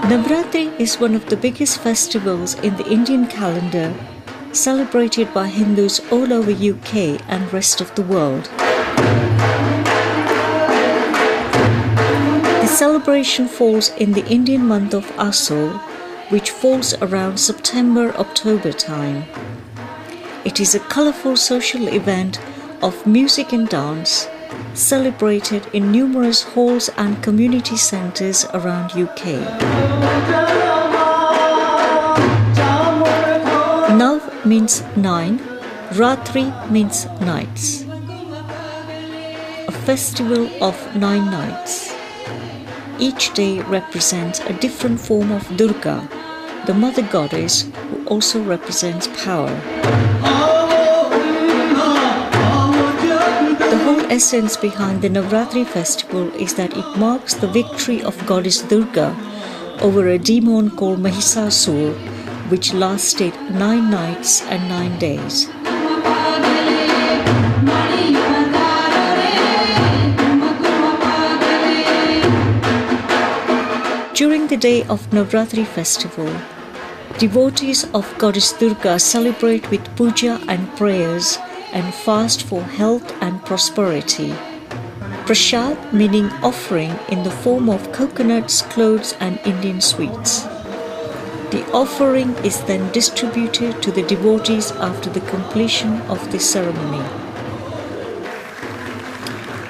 Navratri is one of the biggest festivals in the Indian calendar, celebrated by Hindus all over UK and rest of the world. The celebration falls in the Indian month of Asara, which falls around September-October time. It is a colourful social event of music and dance, celebrated in numerous halls and community centres around UK. Nav means 9, Ratri means nights. A festival of 9 nights. Each day represents a different form of Durga, the mother goddess who also represents power. The whole essence behind the Navratri festival is that it marks the victory of goddess Durga over a demon called Mahisasur, which lasted 9 nights and 9 days. During the day of Navratri festival, devotees of goddess Durga celebrate with puja and prayers and fast for health and prosperity. Prasad meaning offering in the form of coconuts, clothes and Indian sweets. The offering is then distributed to the devotees after the completion of the ceremony.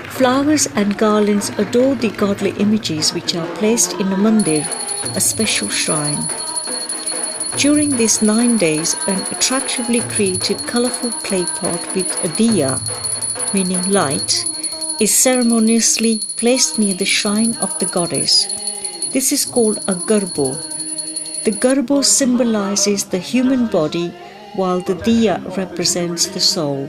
Flowers and garlands adorn the godly images which are placed in a mandir, a special shrine. During these 9 days, an attractively created colourful clay pot with a diya, meaning light, is ceremoniously placed near the shrine of the goddess. This is called a garbo. The garbo symbolises the human body, while the diya represents the soul.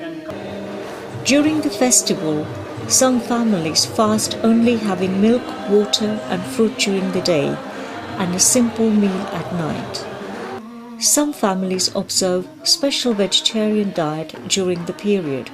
During the festival, some families fast, only having milk, water and fruit during the day, and a simple meal at night. Some families observe special vegetarian diet during the period.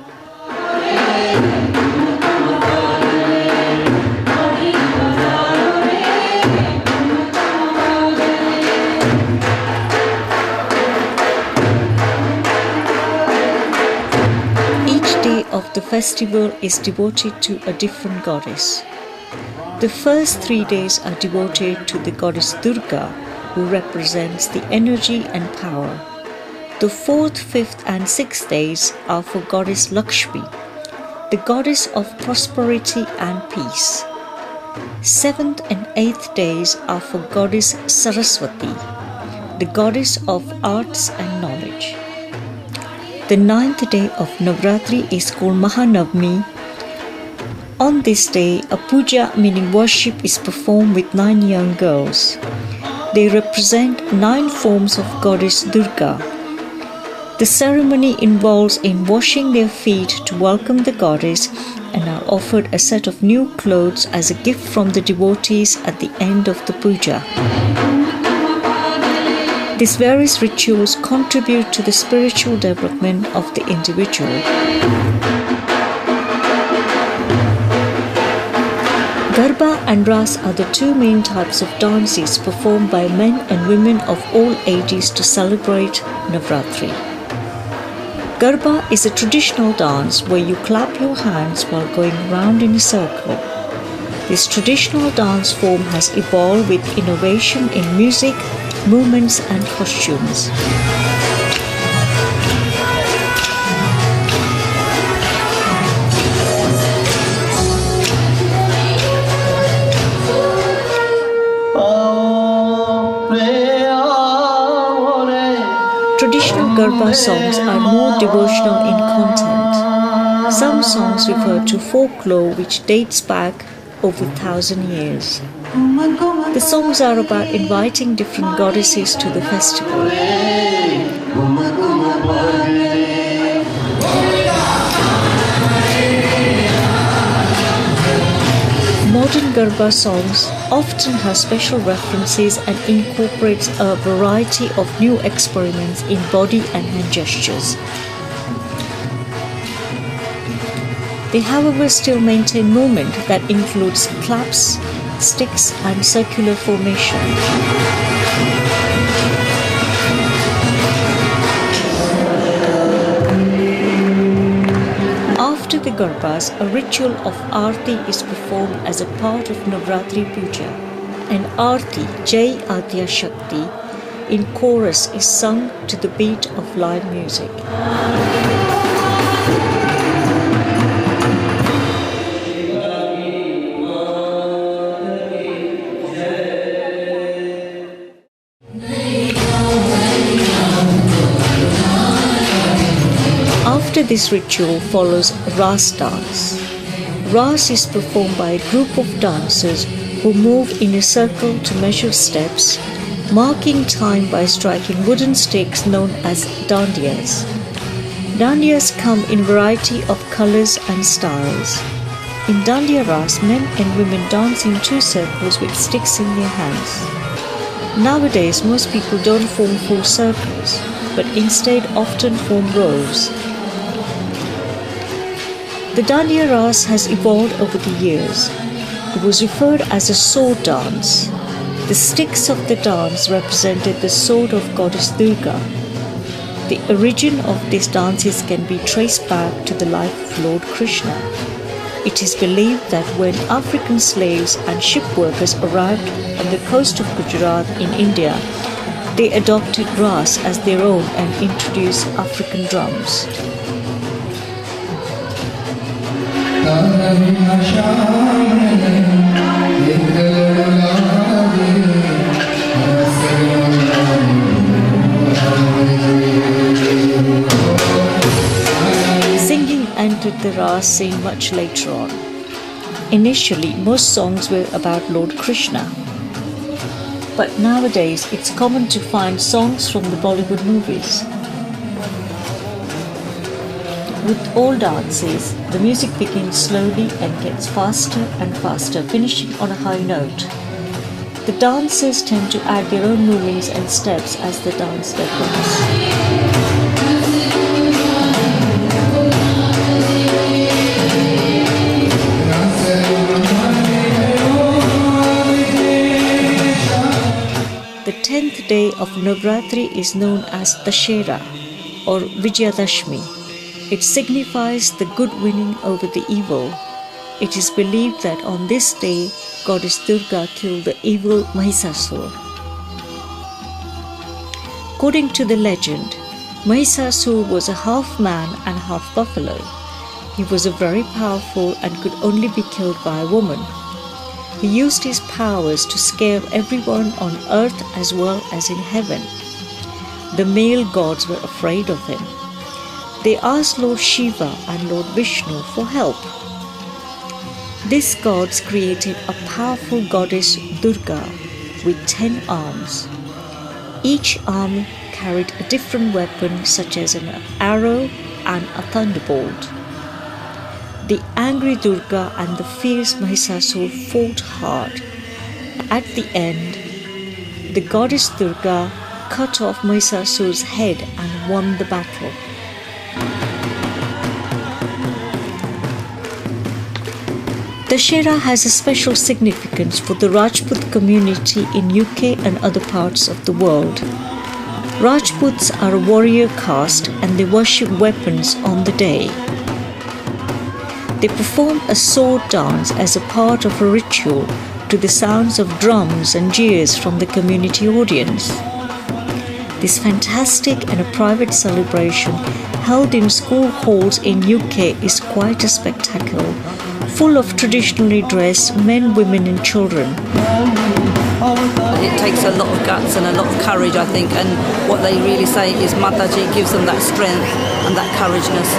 Of the festival is devoted to a different goddess. The first 3 days are devoted to the goddess Durga, who represents the energy and power. The 4th, 5th and 6th days are for goddess Lakshmi, the goddess of prosperity and peace. 7th and 8th days are for goddess Saraswati, the goddess of arts and knowledge. The 9th day of Navratri is called Mahanavami. On this day, a puja meaning worship is performed with 9 young girls. They represent 9 forms of goddess Durga. The ceremony involves in washing their feet to welcome the goddess and are offered a set of new clothes as a gift from the devotees at the end of the puja. These various rituals contribute to the spiritual development of the individual. Garba and Ras are the two main types of dances performed by men and women of all ages to celebrate Navratri. Garba is a traditional dance where you clap your hands while going round in a circle. This traditional dance form has evolved with innovation in music, movements and costumes. Traditional Garba songs are more devotional in content. Some songs refer to folklore which dates back over 1,000 years. The songs are about inviting different goddesses to the festival. Modern Garba songs often have special references and incorporates a variety of new experiments in body and hand gestures. They, however, still maintain movement that includes claps, sticks, and circular formation. After the Garbas, a ritual of Aarti is performed as a part of Navratri Puja. An Aarti, Jai Adya Shakti, in chorus is sung to the beat of live music. After this ritual follows Ras dance. Ras is performed by a group of dancers who move in a circle to measure steps, marking time by striking wooden sticks known as dandiyas. Dandiyas come in variety of colors and styles. In Dandiya Ras, men and women dance in two circles with sticks in their hands. Nowadays, most people don't form full circles, but instead often form rows. The Dandiya Ras has evolved over the years. It was referred as a sword dance. The sticks of the dance represented the sword of goddess Durga. The origin of these dances can be traced back to the life of Lord Krishna. It is believed that when African slaves and ship workers arrived on the coast of Gujarat in India, they adopted Ras as their own and introduced African drums. Singing entered the Ras scene much later on. Initially, most songs were about Lord Krishna. But nowadays, it's common to find songs from the Bollywood movies. With all dances, the music begins slowly and gets faster and faster, finishing on a high note. The dancers tend to add their own movements and steps as the dance develops. The 10th day of Navratri is known as Dashera or Vijayadashmi. It signifies the good winning over the evil. It is believed that on this day, goddess Durga killed the evil Mahisasur. According to the legend, Mahisasur was a half man and half buffalo. He was very powerful and could only be killed by a woman. He used his powers to scare everyone on earth as well as in heaven. The male gods were afraid of him. They asked Lord Shiva and Lord Vishnu for help. These gods created a powerful goddess Durga with 10 arms. Each arm carried a different weapon such as an arrow and a thunderbolt. The angry Durga and the fierce Mahisasur fought hard. At the end, the goddess Durga cut off Mahisasur's head and won the battle. Dussehra has a special significance for the Rajput community in UK and other parts of the world. Rajputs are a warrior caste and they worship weapons on the day. They perform a sword dance as a part of a ritual to the sounds of drums and jeers from the community audience. This fantastic and a private celebration held in school halls in UK is quite a spectacle, full of traditionally dressed men, women and children. It takes a lot of guts and a lot of courage, I think, and what they really say is Mataji gives them that strength and that courageousness.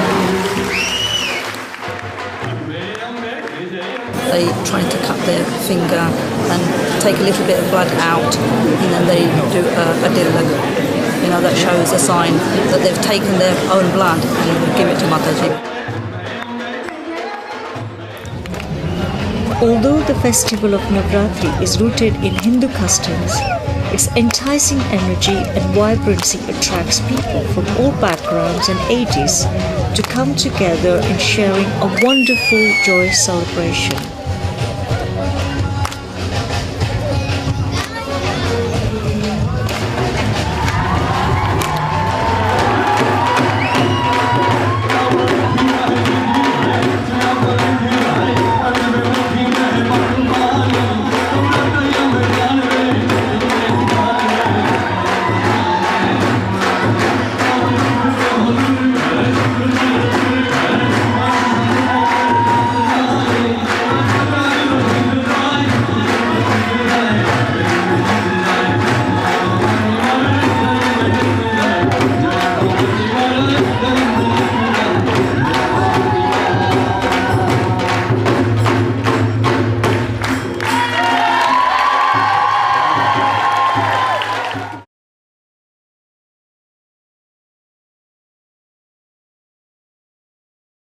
They try to cut their finger and take a little bit of blood out, and then they do a dillag. That shows a sign that they've taken their own blood and give it to Mataji. Although the festival of Navratri is rooted in Hindu customs, its enticing energy and vibrancy attracts people from all backgrounds and ages to come together in sharing a wonderful, joyous celebration.